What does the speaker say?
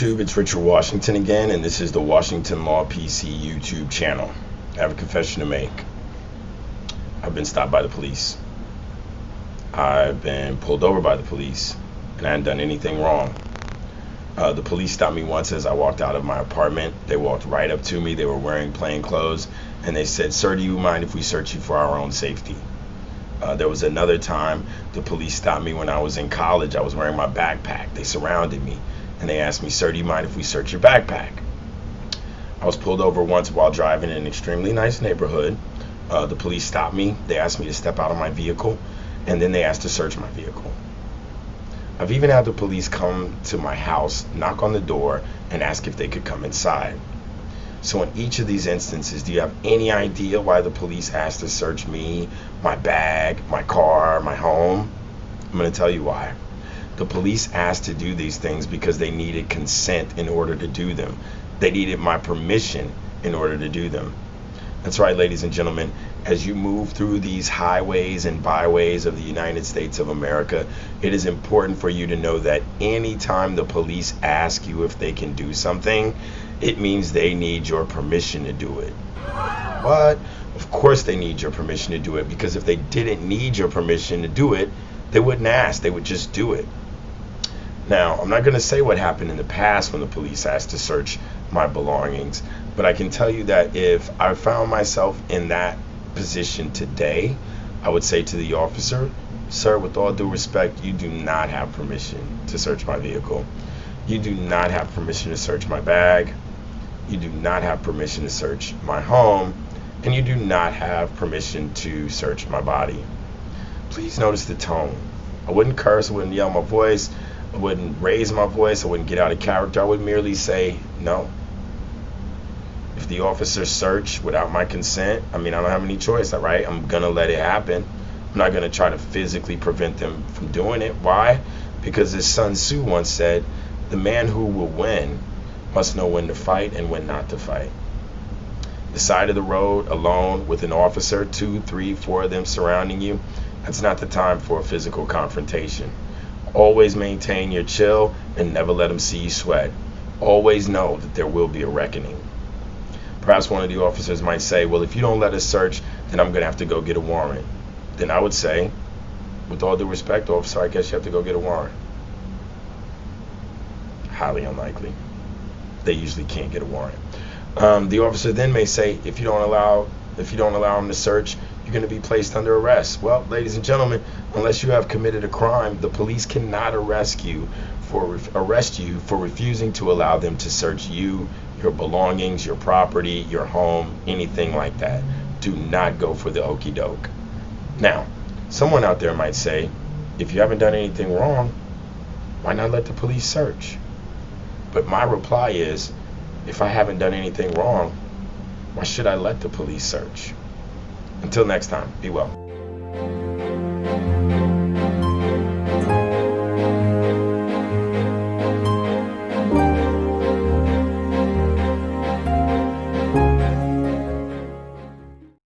YouTube, it's Richard Washington again, and this is the Washington Law PC YouTube channel. I have a confession to make. I've been stopped by the police. I've been pulled over by the police, and I hadn't done anything wrong. The police stopped me once as I walked out of my apartment. They walked right up to me. They were wearing plain clothes, and they said, "Sir, do you mind if we search you for our own safety?" There was another time the police stopped me when I was in college. I was wearing my backpack. They surrounded me, and they asked me, "Sir, do you mind if we search your backpack?" I was pulled over once while driving in an extremely nice neighborhood. The police stopped me. They asked me to step out of my vehicle, and then they asked to search my vehicle. I've even had the police come to my house, knock on the door, and ask if they could come inside. So in each of these instances, do you have any idea why the police asked to search me, my bag, my car, my home? I'm going to tell you why. The police asked to do these things because they needed consent in order to do them. They needed my permission in order to do them. That's right, ladies and gentlemen. As you move through these highways and byways of the United States of America, it is important for you to know that anytime the police ask you if they can do something, it means they need your permission to do it. What? Of course they need your permission to do it, because if they didn't need your permission to do it, they wouldn't ask. They would just do it. Now, I'm not going to say what happened in the past when the police asked to search my belongings, but I can tell you that if I found myself in that position today, I would say to the officer, "Sir, with all due respect, you do not have permission to search my vehicle. You do not have permission to search my bag. You do not have permission to search my home, and you do not have permission to search my body." Please notice the tone. I wouldn't curse, I wouldn't yell my voice, I wouldn't raise my voice, I wouldn't get out of character. I would merely say no. If the officer searched without my consent, I don't have any choice, right? I'm gonna let it happen. I'm not gonna try to physically prevent them from doing it. Why? Because as Sun Tzu once said, the man who will win must know when to fight and when not to fight. The side of the road alone with an officer, 2, 3, 4 of them surrounding you, that's not the time for a physical confrontation. Always maintain your chill and never let them see you sweat. Always know that there will be a reckoning. Perhaps one of the officers might say, "Well, if you don't let us search, then I'm going to have to go get a warrant." Then I would say, with all due respect, officer, I guess you have to go get a warrant. Highly unlikely. They usually can't get a warrant. The officer then may say, if you don't allow them to search, you're going to be placed under arrest. Well, ladies and gentlemen, unless you have committed a crime, the police cannot arrest you for refusing to allow them to search you, your belongings, your property, your home, anything like that. Do not go for the okie doke. Now, someone out there might say, if you haven't done anything wrong, why not let the police search? But my reply is, if I haven't done anything wrong, why should I let the police search? Until next time, be well.